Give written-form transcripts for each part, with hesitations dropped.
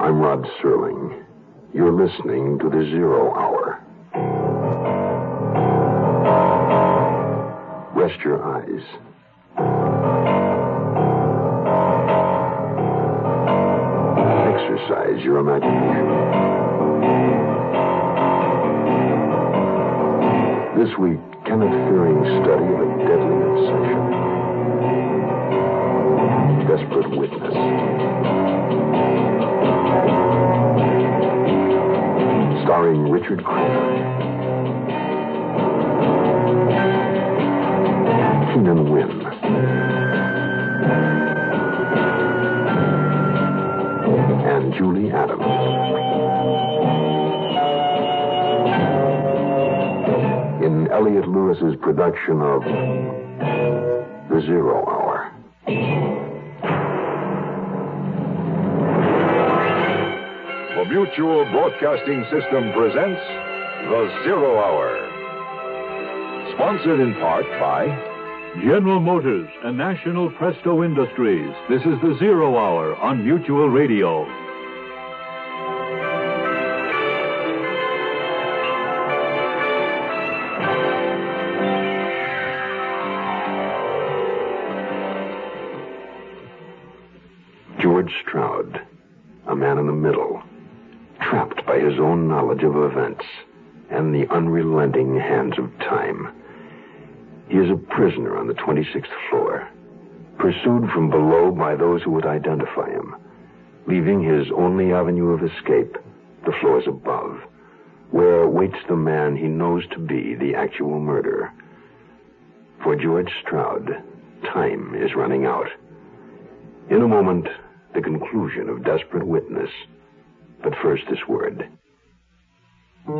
I'm Rod Serling. You're listening to The Zero Hour. Rest your eyes. Exercise your imagination. This week, Kenneth Fearing's study of a deadly obsession. Desperate witness. Starring Richard Crenna. Keenan Wynn. And Julie Adams. In Elliot Lewis's production of The Zero Hour. The Mutual Broadcasting System presents The Zero Hour. Sponsored in part by General Motors and National Presto Industries. This is The Zero Hour on Mutual Radio. George Stroud, a man in the middle, trapped by his own knowledge of events and the unrelenting hands of time. He is a prisoner on the 26th floor, pursued from below by those who would identify him, leaving his only avenue of escape, the floors above, where waits the man he knows to be the actual murderer. For George Stroud, time is running out. In a moment, the conclusion of Desperate Witness. But first, this word. Life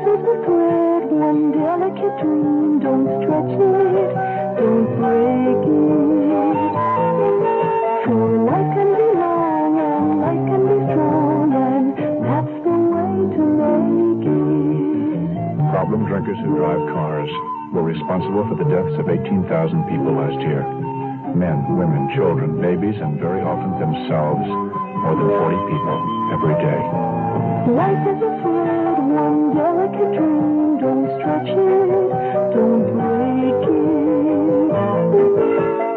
is a thread, one delicate dream. Don't stretch it, don't break it. For life can be long and life can be strong, and that's the way to make it. Problem drinkers who drive cars were responsible for the deaths of 18,000 people last year. Men, women, children, babies, and very often themselves. More than 40 people every day. Life is a thread, one delicate dream. Don't stretch it, don't break it.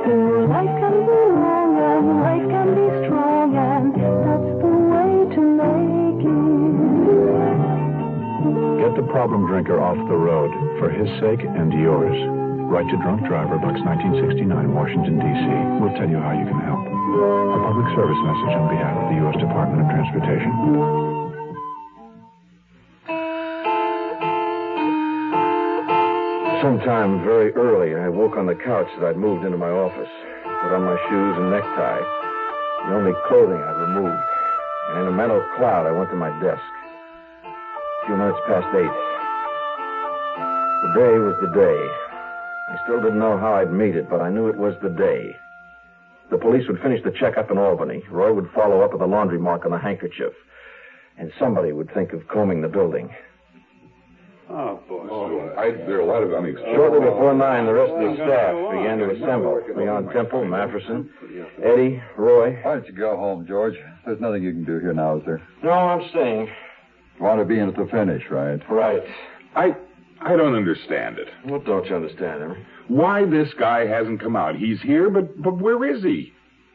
For life can be long and life can be strong, and that's the way to make it. Get the problem drinker off the road for his sake and yours. Write to Drunk Driver, Box 1969, Washington, D.C. We'll tell you how you can help. A public service message on behalf of the U.S. Department of Transportation. Sometime very early, I woke on the couch that I'd moved into my office. Put on my shoes and necktie. The only clothing I'd removed. And in a mental cloud, I went to my desk. A few minutes past 8. The day was the day. I still didn't know how I'd meet it, but I knew it was the day. The police would finish the checkup in Albany. Roy would follow up with a laundry mark on the handkerchief. And somebody would think of combing the building. Oh, boy. There are a lot of unexpected... Shortly before 9, the rest of the staff began to assemble. Leon Temple, Mafferson, Eddie, Roy. Why don't you go home, George? There's nothing you can do here now, is there? No, I'm staying. You want to be in at the finish, right? Right. I don't understand it. What don't you understand, Henry? Why this guy hasn't come out? He's here, but where is he?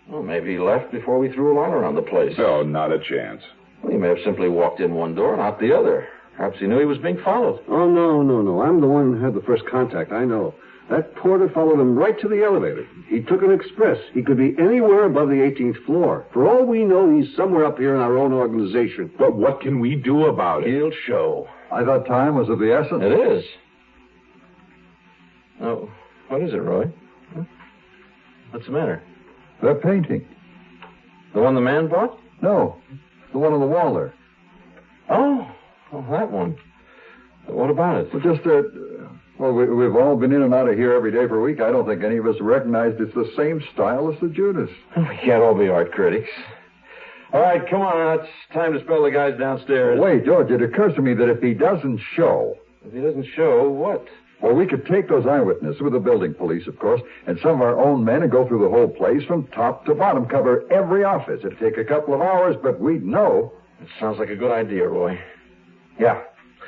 Well, maybe he left before we threw a line around the place. No, not a chance. Well, he may have simply walked in one door and out the other. Perhaps he knew he was being followed. Oh, no. I'm the one who had the first contact. I know. That porter followed him right to the elevator. He took an express. He could be anywhere above the 18th floor. For all we know, he's somewhere up here in our own organization. But what can we do about it? He'll show. I thought time was of the essence. It is. Oh, what is it, Roy? Huh? What's the matter? That painting. The one the man bought? No, the one on the wall there. Oh, that one. What about it? Well, just that... we've all been in and out of here every day for a week. I don't think any of us recognized it's the same style as the Judas. We can't all be art critics. All right, come on. It's time to spell the guys downstairs. Wait, George, it occurs to me that if he doesn't show... If he doesn't show, what? Well, we could take those eyewitnesses with the building police, of course, and some of our own men and go through the whole place from top to bottom, cover every office. It'd take a couple of hours, but we'd know. It sounds like a good idea, Roy. Yeah.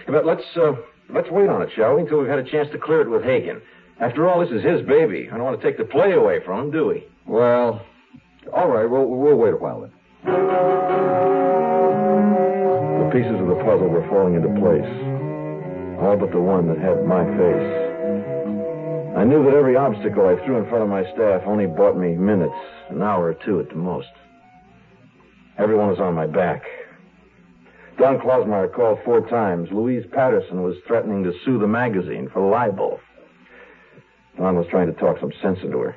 But let's wait on it, shall we, until we've had a chance to clear it with Hagen. After all, this is his baby. I don't want to take the play away from him, do we? Well, all right, we'll wait a while then. The pieces of the puzzle were falling into place. All but the one that had my face. I knew that every obstacle I threw in front of my staff only bought me minutes, an hour or two at the most. Everyone was on my back. Don Klosmeyer called 4 times. Louise Patterson was threatening to sue the magazine for libel. Don was trying to talk some sense into her.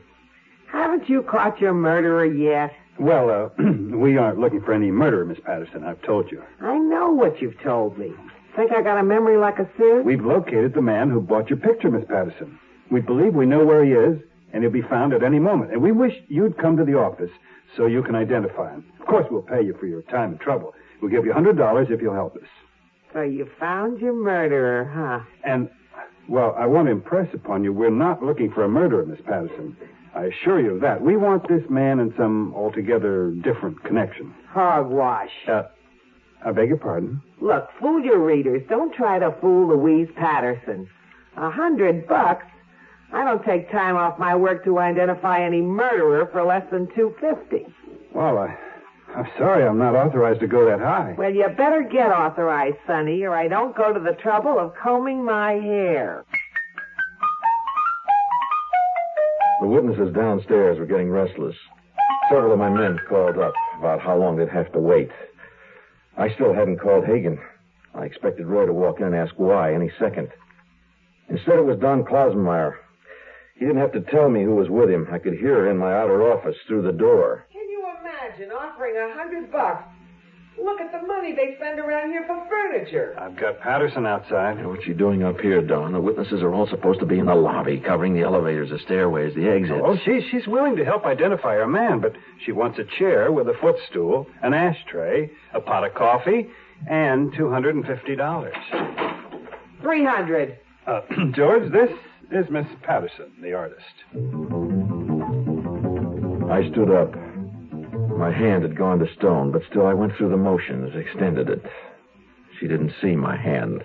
Haven't you caught your murderer yet? Well, we aren't looking for any murder, Miss Patterson. I've told you. I know what you've told me. Think I got a memory like a sieve? We've located the man who bought your picture, Miss Patterson. We believe we know where he is, and he'll be found at any moment. And we wish you'd come to the office so you can identify him. Of course, we'll pay you for your time and trouble. We'll give you $100 if you'll help us. So you found your murderer, huh? And, well, I want to impress upon you, we're not looking for a murderer, Miss Patterson. I assure you of that. We want this man in some altogether different connection. Hogwash. I beg your pardon? Look, fool your readers. Don't try to fool Louise Patterson. $100? I don't take time off my work to identify any murderer for less than $250. Well, I'm sorry I'm not authorized to go that high. Well, you better get authorized, Sonny, or I don't go to the trouble of combing my hair. The witnesses downstairs were getting restless. Several of my men called up about how long they'd have to wait. I still hadn't called Hagen. I expected Roy to walk in and ask why any second. Instead, it was Don Klosmeyer. He didn't have to tell me who was with him. I could hear her in my outer office through the door. Can you imagine offering $100? Look at the money they spend around here for furniture. I've got Patterson outside. What's she doing up here, Don? The witnesses are all supposed to be in the lobby, covering the elevators, the stairways, the exits. Oh, she's willing to help identify her man, but she wants a chair with a footstool, an ashtray, a pot of coffee, and $250. $300. George, this is Miss Patterson, the artist. I stood up. My hand had gone to stone, but still I went through the motions, extended it. She didn't see my hand.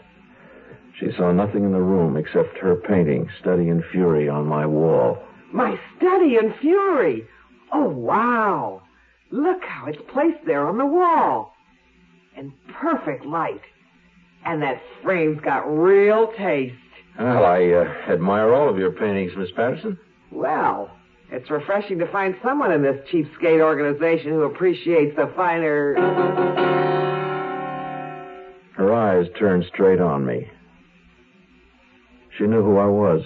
She saw nothing in the room except her painting, Study in Fury, on my wall. My Study in Fury? Oh, wow. Look how it's placed there on the wall. In perfect light. And that frame's got real taste. Well, I admire all of your paintings, Miss Patterson. Well, it's refreshing to find someone in this cheapskate organization who appreciates the finer... Her eyes turned straight on me. She knew who I was.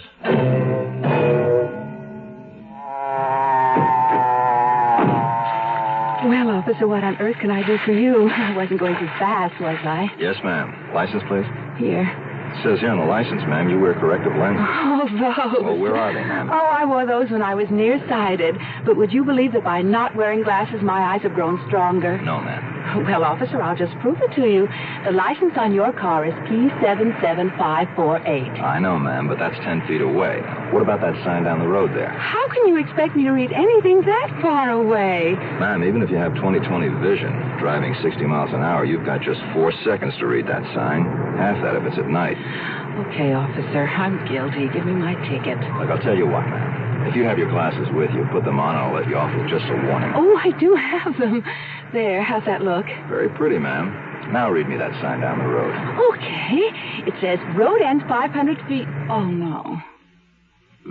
Well, officer, what on earth can I do for you? I wasn't going too fast, was I? Yes, ma'am. License, please? Here. It says here on the license, ma'am, you wear corrective lenses. Oh, those. Oh, where are they, ma'am? Oh, I wore those when I was nearsighted. But would you believe that by not wearing glasses, my eyes have grown stronger? No, ma'am. Well, officer, I'll just prove it to you. The license on your car is P77548. I know, ma'am, but that's 10 feet away. What about that sign down the road there? How can you expect me to read anything that far away? Ma'am, even if you have 20/20 vision, driving 60 miles an hour, you've got just 4 seconds to read that sign. Half that if it's at night. Okay, officer, I'm guilty. Give me my ticket. Look, I'll tell you what, ma'am. If you have your glasses with you, put them on and I'll let you off with just a warning. Oh, I do have them. There, how's that look? Very pretty, ma'am. Now read me that sign down the road. Okay. It says, road ends 500 feet. Oh, no.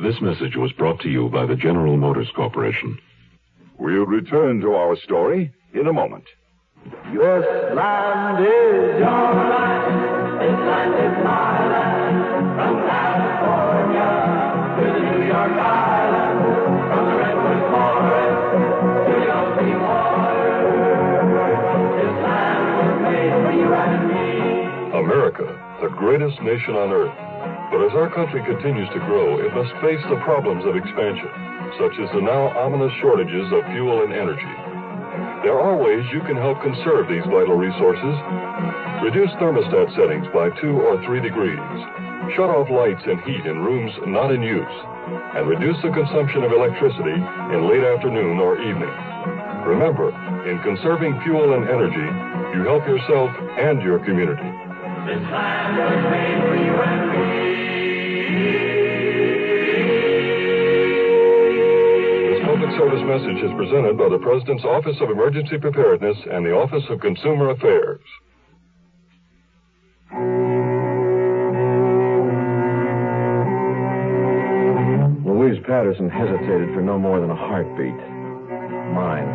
This message was brought to you by the General Motors Corporation. We'll return to our story in a moment. This land is your land. This land is my land. From California to the New York Island. From the Redwood Forest to the ocean water. This land was made for you and me. America, the greatest nation on earth. But as our country continues to grow, it must face the problems of expansion, such as the now ominous shortages of fuel and energy. There are ways you can help conserve these vital resources. Reduce thermostat settings by 2 or 3 degrees. Shut off lights and heat in rooms not in use, and reduce the consumption of electricity in late afternoon or evening. Remember, in conserving fuel and energy, you help yourself and your community. This land was made for you and me. This public service message is presented by the President's Office of Emergency Preparedness and the Office of Consumer Affairs. Louise Patterson hesitated for no more than a heartbeat. Mine.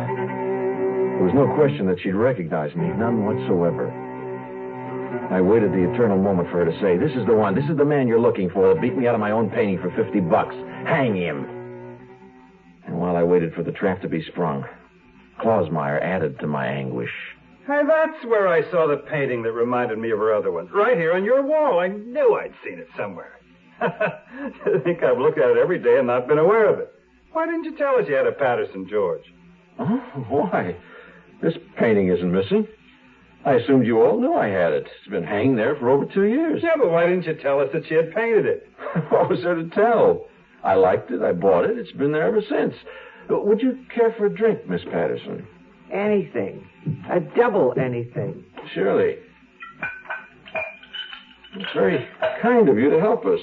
There was no question that she'd recognize me, none whatsoever. I waited the eternal moment for her to say, "This is the one, this is the man you're looking for that beat me out of my own painting for $50. Hang him." And while I waited for the trap to be sprung, Klausmeyer added to my anguish. Hey, that's where I saw the painting that reminded me of her other one. Right here on your wall. I knew I'd seen it somewhere. I think I've looked at it every day and not been aware of it. Why didn't you tell us you had a Patterson, George? Oh, why? This painting isn't missing. I assumed you all knew I had it. It's been hanging there for over 2 years. Yeah, but why didn't you tell us that she had painted it? What was there to tell? I liked it. I bought it. It's been there ever since. Would you care for a drink, Miss Patterson? Anything. A double anything. Surely. It's very kind of you to help us.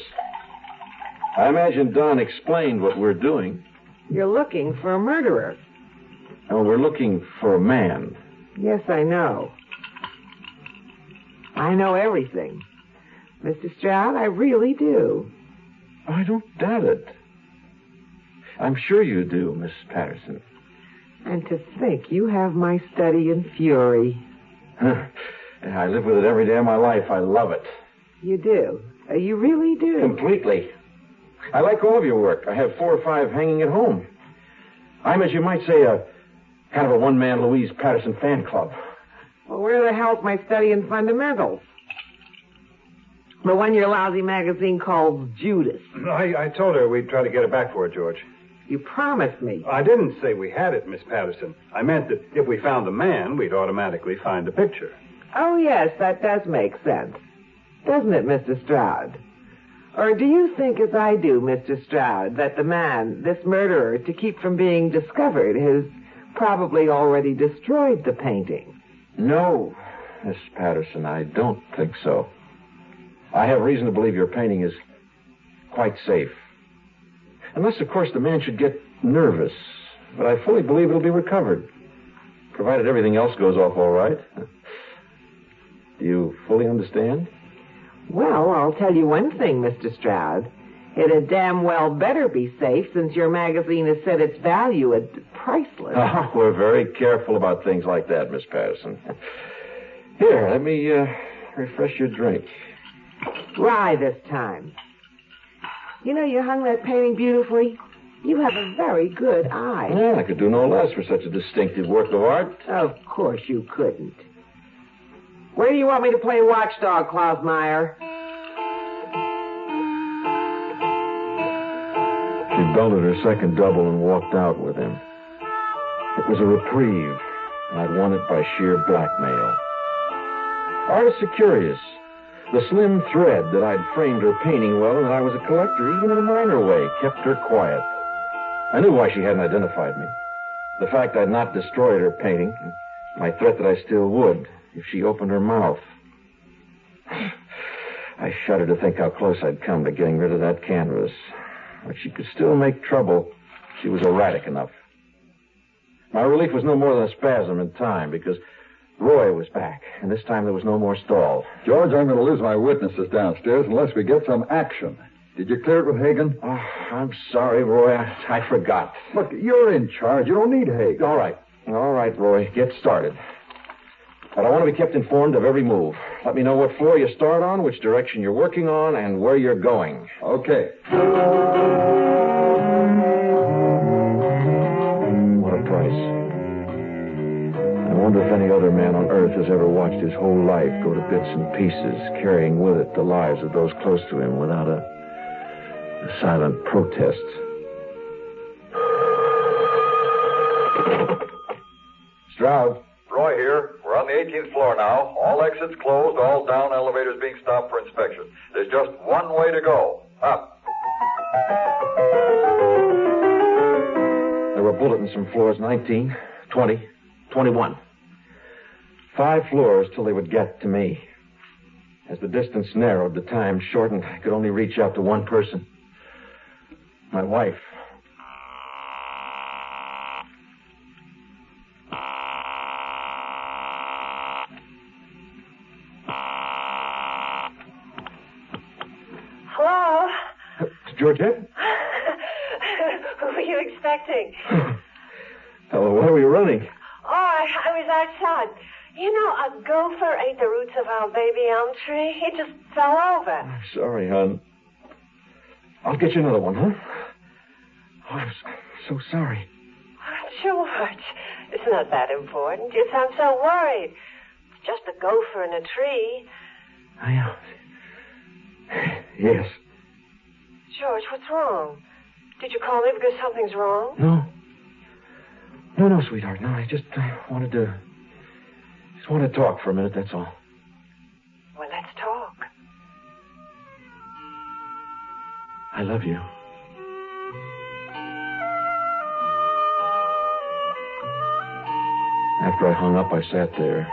I imagine Don explained what we're doing. You're looking for a murderer. Oh, we're looking for a man. Yes, I know. I know everything. Mr. Stroud, I really do. I don't doubt it. I'm sure you do, Miss Patterson. And to think you have my study in fury. I live with it every day of my life. I love it. You do? You really do? Completely. I like all of your work. I have 4 or 5 hanging at home. I'm, as you might say, a kind of a one-man Louise Patterson fan club. Well, where the hell's my study in fundamentals? The one your lousy magazine calls Judas. I told her we'd try to get it back for her, George. You promised me. I didn't say we had it, Miss Patterson. I meant that if we found the man, we'd automatically find the picture. Oh, yes, that does make sense. Doesn't it, Mr. Stroud? Or do you think, as I do, Mr. Stroud, that the man, this murderer, to keep from being discovered, has probably already destroyed the painting? No, Miss Patterson, I don't think so. I have reason to believe your painting is quite safe. Unless, of course, the man should get nervous. But I fully believe it'll be recovered, provided everything else goes off all right. Do you fully understand? Well, I'll tell you one thing, Mr. Stroud. It had damn well better be safe since your magazine has set its value at priceless. Oh, we're very careful about things like that, Miss Patterson. Here, let me refresh your drink. Rye this time. You know, you hung that painting beautifully. You have a very good eye. Well, I could do no less for such a distinctive work of art. Of course you couldn't. Where do you want me to play watchdog, Klausmeyer? She belted her second double and walked out with him. It was a reprieve, and I'd won it by sheer blackmail. Artists are curious. The slim thread that I'd framed her painting well and that I was a collector, even in a minor way, kept her quiet. I knew why she hadn't identified me. The fact I'd not destroyed her painting, my threat that I still would if she opened her mouth. I shudder to think how close I'd come to getting rid of that canvas. But she could still make trouble. She was erratic enough. My relief was no more than a spasm in time, because Roy was back, and this time there was no more stall. George, I'm going to lose my witnesses downstairs unless we get some action. Did you clear it with Hagen? Oh, I'm sorry, Roy. I forgot. Look, you're in charge. You don't need Hagen. All right, Roy. Get started. But I want to be kept informed of every move. Let me know what floor you start on, which direction you're working on, and where you're going. Okay. What a price. I wonder if any other man on earth has ever watched his whole life go to bits and pieces, carrying with it the lives of those close to him without a silent protest. Stroud. Roy here. We're We're on the 18th floor now. All exits closed, all down elevators being stopped for inspection. There's just one way to go. Up. There were bulletins from floors 19, 20, 21. 5 floors till they would get to me. As the distance narrowed, the time shortened. I could only reach out to one person. My wife. Hello? Georgette? Who were you expecting? Hello, why were you running? Oh, I was outside. You know, a gopher ate the roots of our baby elm tree. It just fell over. I'm sorry, hon. I'll get you another one, huh? Oh, I'm so sorry. George, it's not that important. You sound so worried. It's just a gopher in a tree. Yes. George, what's wrong? Did you call me because something's wrong? No, sweetheart. No, I wanted to talk for a minute, that's all. Well, let's talk. I love you. After I hung up, I sat there.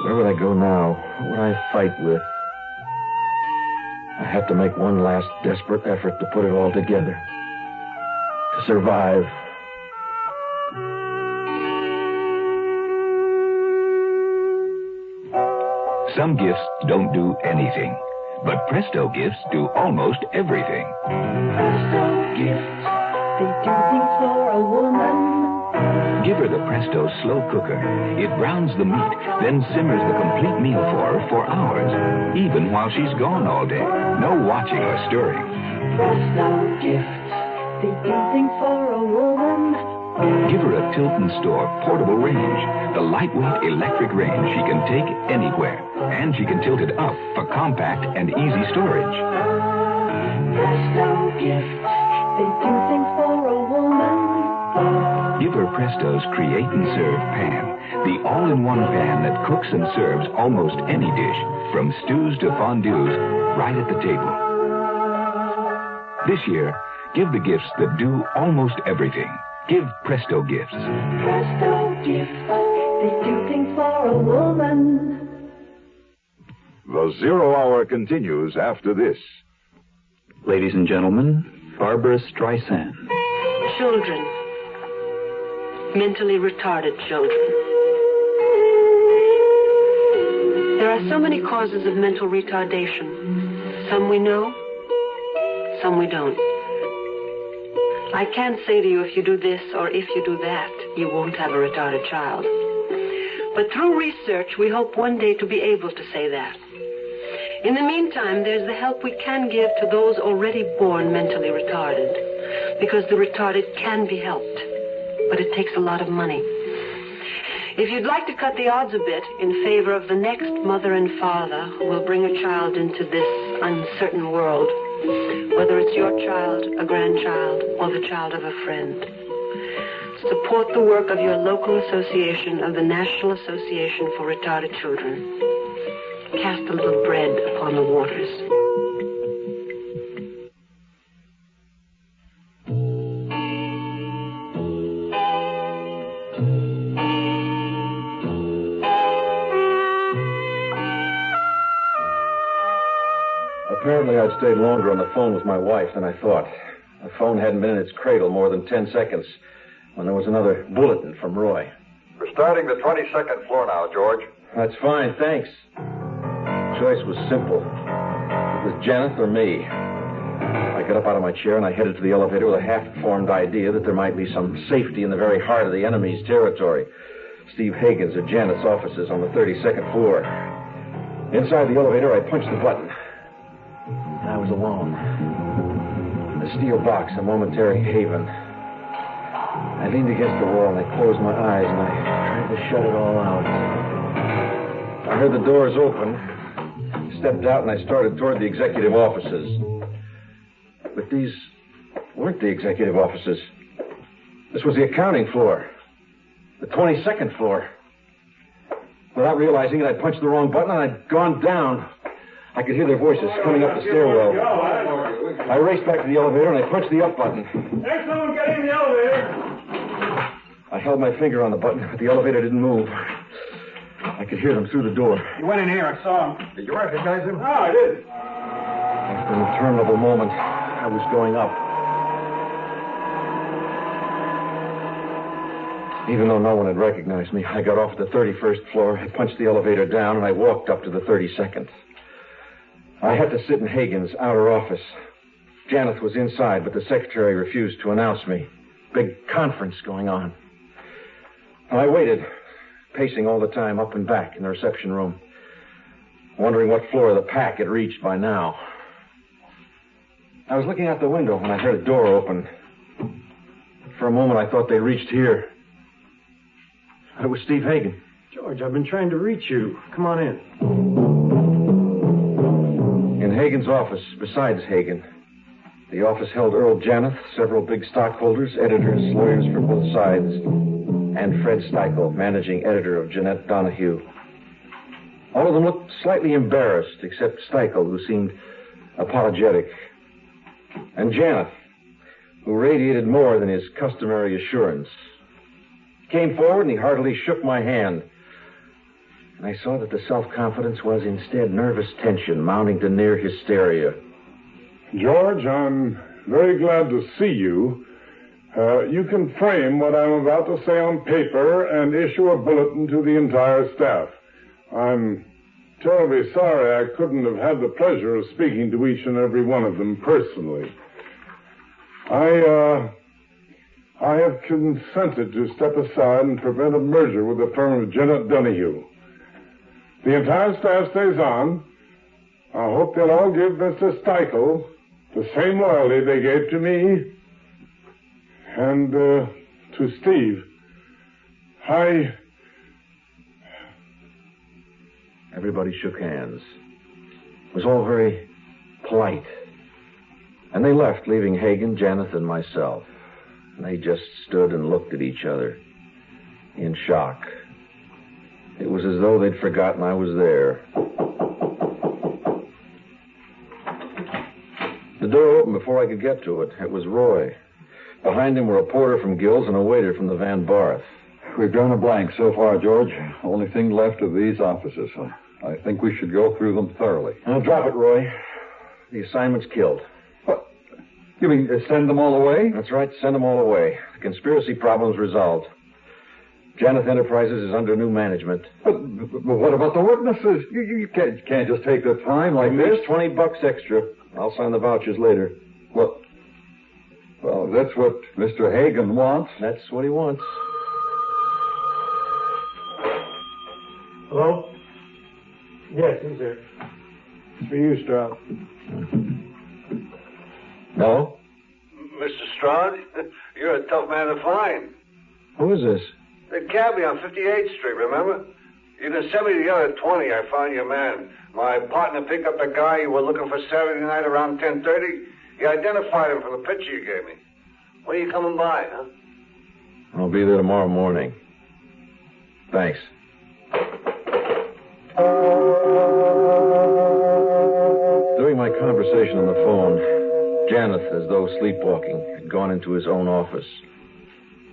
Where would I go now? What would I fight with? I had to make one last desperate effort to put it all together. To survive. Some gifts don't do anything, but Presto gifts do almost everything. Presto gifts, they do things for a woman. Give her the Presto slow cooker. It browns the meat, then simmers the complete meal for her for hours, even while she's gone all day. No watching or stirring. Presto gifts, they do things for a woman. Give her a Tilton Store portable range, the lightweight electric range she can take anywhere, and she can tilt it up for compact and easy storage. Presto gifts, they do things for a woman. Give her Presto's Create and Serve pan, the all-in-one pan that cooks and serves almost any dish, from stews to fondues, right at the table. This year, give the gifts that do almost everything. Give Presto gifts. Presto gifts, they do things for a woman. The Zero Hour continues after this. Ladies and gentlemen, Barbara Streisand. Children. Mentally retarded children. There are so many causes of mental retardation. Some we know, some we don't. I can't say to you if you do this or if you do that, you won't have a retarded child. But through research, we hope one day to be able to say that. In the meantime, there's the help we can give to those already born mentally retarded, because the retarded can be helped, but it takes a lot of money. If you'd like to cut the odds a bit in favor of the next mother and father who will bring a child into this uncertain world, whether it's your child, a grandchild, or the child of a friend, support the work of your local association of the National Association for Retarded Children. Cast a little bread upon the waters. Apparently, I'd stayed longer on the phone with my wife than I thought. The phone hadn't been in its cradle more than 10 seconds when there was another bulletin from Roy. We're starting the 22nd floor now, George. That's fine, thanks. The choice was simple. It was Janet or me. I got up out of my chair and I headed to the elevator with a half-formed idea that there might be some safety in the very heart of the enemy's territory. Steve Hagen's at Janet's offices on the 32nd floor. Inside the elevator, I punched the button. And I was alone. In the steel box, a momentary haven. I leaned against the wall and I closed my eyes and I tried to shut it all out. I heard the doors open, stepped out, and I started toward the executive offices. But these weren't the executive offices. This was the accounting floor. The 22nd floor. Without realizing it, I'd punched the wrong button and I'd gone down. I could hear their voices coming up the stairwell. I raced back to the elevator and I punched the up button. There's someone getting in the elevator. I held my finger on the button, but the elevator didn't move. I could hear them through the door. He went in here. I saw him. Did you recognize him? No, I didn't. After an interminable moment, I was going up. Even though no one had recognized me, I got off at the 31st floor, I punched the elevator down, and I walked up to the 32nd. I had to sit in Hagen's outer office. Janeth was inside, but the secretary refused to announce me. Big conference going on. I waited, pacing all the time up and back in the reception room, wondering what floor of the pack had reached by now. I was looking out the window when I heard a door open. For a moment, I thought they'd reached here. It was Steve Hagen. George, I've been trying to reach you. Come on in. In Hagen's office, besides Hagen, the office held Earl Janeth, several big stockholders, editors, lawyers for both sides, and Fred Steichel, managing editor of Jeanette Donahue. All of them looked slightly embarrassed, except Steichel, who seemed apologetic, and Janeth, who radiated more than his customary assurance. He came forward and he heartily shook my hand. And I saw that the self-confidence was instead nervous tension mounting to near hysteria. George, I'm very glad to see you. You can frame what I'm about to say on paper and issue a bulletin to the entire staff. I'm terribly sorry I couldn't have had the pleasure of speaking to each and every one of them personally. I have consented to step aside and prevent a merger with the firm of Jeanette Donahue. The entire staff stays on. I hope they'll all give Mr. Steichel the same loyalty they gave to me and to Steve. Everybody shook hands. It was all very polite. And they left, leaving Hagen, Janeth, and myself. And they just stood and looked at each other in shock. It was as though they'd forgotten I was there. The door opened before I could get to it. It was Roy. Behind him were a porter from Gill's and a waiter from the Van Barth. We've drawn a blank so far, George. Only thing left of these offices. I think we should go through them thoroughly. Now, drop it, Roy. The assignment's killed. What? You mean send them all away? That's right, send them all away. The conspiracy problem's resolved. Janeth Enterprises is under new management. But what about the witnesses? You can't just take the time like this. There's $20 extra. I'll sign the vouchers later. What? Well, that's what Mr. Hagen wants. That's what he wants. Hello? Yes, who's there? It's for you, Stroud. No? Mr. Stroud, you're a tough man to find. Who is this? The cabbie on 58th Street, remember? You done sent me the other 20. I found your man. My partner picked up the guy you were looking for Saturday night around 10:30. He identified him from the picture you gave me. When are you coming by, huh? I'll be there tomorrow morning. Thanks. During my conversation on the phone, Janeth, as though sleepwalking, had gone into his own office.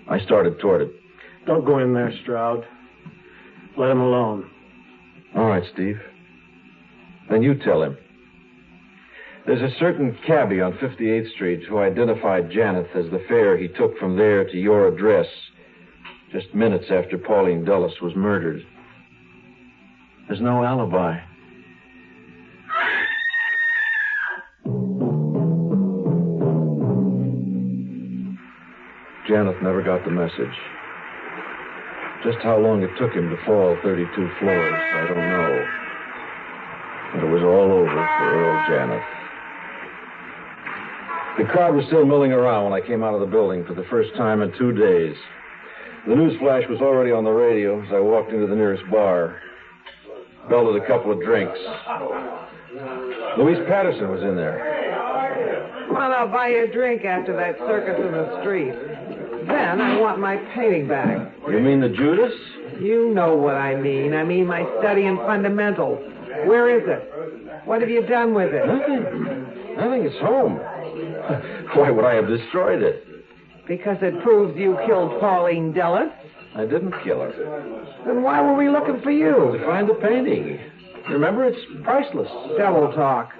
I started toward it. Don't go in there, Stroud. Let him alone. All right, Steve. Then you tell him. There's a certain cabbie on 58th Street who identified Janeth as the fare he took from there to your address just minutes after Pauline Dulles was murdered. There's no alibi. Janeth never got the message. Just how long it took him to fall 32 floors, I don't know. But it was all over for Earl Janeth. The crowd was still milling around when I came out of the building for the first time in 2 days. The news flash was already on the radio as I walked into the nearest bar. Belted a couple of drinks. Louise Patterson was in there. Well, I'll buy you a drink after that circus in the street. Then I want my painting back. You mean the Judas? You know what I mean. I mean my study in fundamentals. Where is it? What have you done with it? Nothing. It's home. Why would I have destroyed it? Because it proves you killed Pauline Dillon. I didn't kill her. Then why were we looking for you? To find the painting. Remember, it's priceless. Double talk.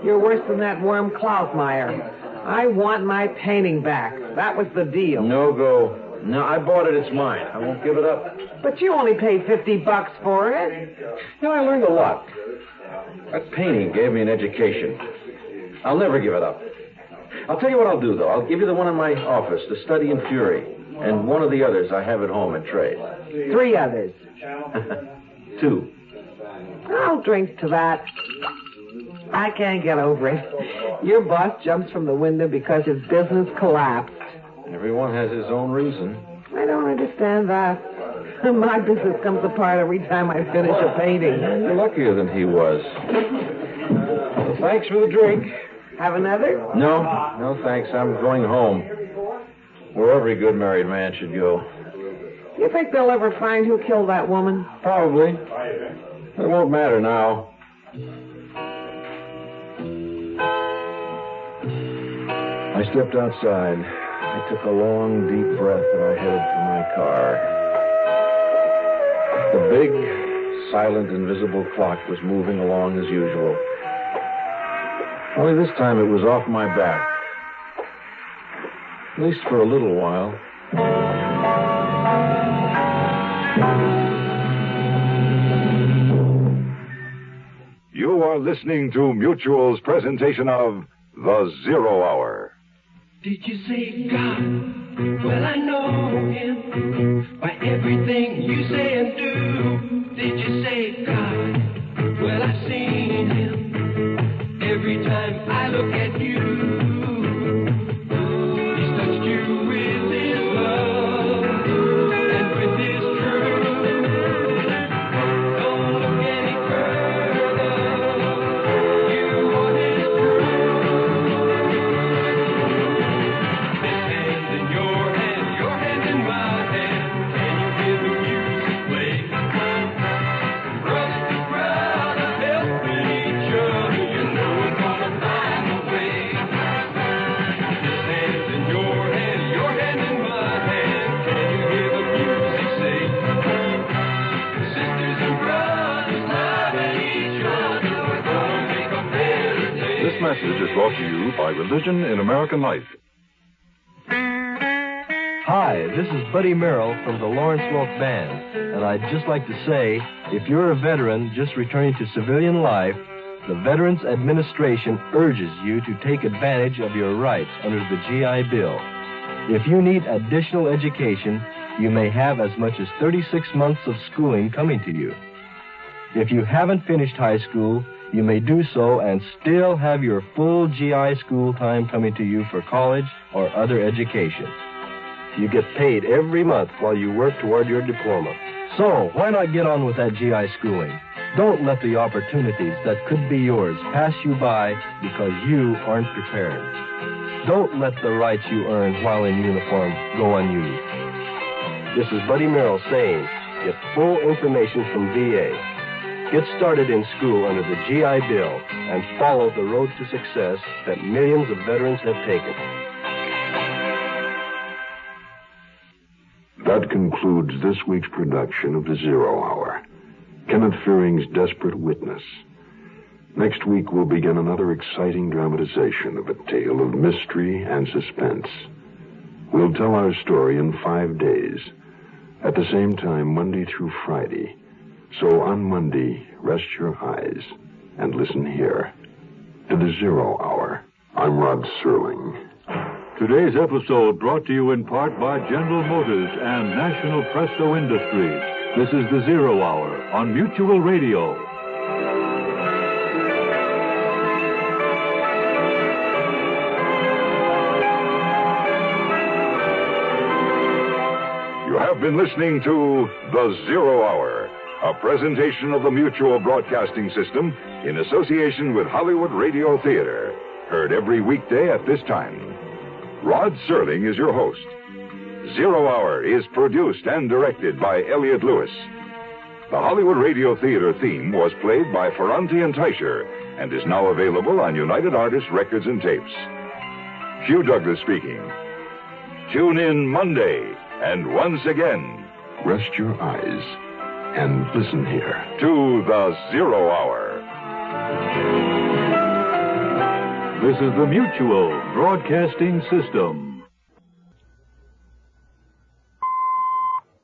You're worse than that worm Klausmeyer. I want my painting back. That was the deal. No go. No, I bought it. It's mine. I won't give it up. But you only paid $50 for it. You know, I learned a lot. That painting gave me an education. I'll never give it up. I'll tell you what I'll do, though. I'll give you the one in my office, the Study in Fury, and one of the others I have at home in trade. 3 others. 2. I'll drink to that. I can't get over it. Your boss jumps from the window because his business collapsed. Everyone has his own reason. I don't understand that. My business comes apart every time I finish a painting. You're luckier than he was. Well, thanks for the drink. Have another? No, thanks. I'm going home. Where every good married man should go. You think they'll ever find who killed that woman? Probably. It won't matter now. I stepped outside. I took a long, deep breath, and I headed for my car. The big, silent, invisible clock was moving along as usual. Only this time it was off my back. At least for a little while. You are listening to Mutual's presentation of The Zero Hour. Did you say God? Well, I know him by everything you say and do. Did you say God? Well, I've seen him every time I look at you. He's touched you with his love and with his truth. Don't look any further. You are his truth. This hand in your hand in my hand. Can you hear the music play? Brother to brother, helping each other. You know we're gonna find a way. This hand in your hand in my hand. Can you hear the music say? Sisters and brothers loving each other. We're gonna make a better day. This message is brought to you by Religion in American Life. Hi, this is Buddy Merrill from the Lawrence Welk Band, and I'd just like to say, if you're a veteran just returning to civilian life, the Veterans Administration urges you to take advantage of your rights under the GI Bill. If you need additional education, you may have as much as 36 months of schooling coming to you. If you haven't finished high school, you may do so and still have your full GI school time coming to you for college or other education. You get paid every month while you work toward your diploma. So, why not get on with that GI schooling? Don't let the opportunities that could be yours pass you by because you aren't prepared. Don't let the rights you earn while in uniform go unused. This is Buddy Merrill saying, get full information from VA. Get started in school under the GI Bill and follow the road to success that millions of veterans have taken. That concludes this week's production of The Zero Hour, Kenneth Fearing's Desperate Witness. Next week, we'll begin another exciting dramatization of a tale of mystery and suspense. We'll tell our story in 5 days, at the same time, Monday through Friday. So on Monday, rest your eyes and listen here to The Zero Hour. I'm Rod Serling. Today's episode brought to you in part by General Motors and National Presto Industries. This is The Zero Hour on Mutual Radio. You have been listening to The Zero Hour, a presentation of the Mutual Broadcasting System in association with Hollywood Radio Theater. Heard every weekday at this time. Rod Serling is your host. Zero Hour is produced and directed by Elliott Lewis. The Hollywood Radio Theater theme was played by Ferranti and Teicher and is now available on United Artists Records and Tapes. Hugh Douglas speaking. Tune in Monday, and once again, rest your eyes and listen here to the Zero Hour. This is the Mutual Broadcasting System.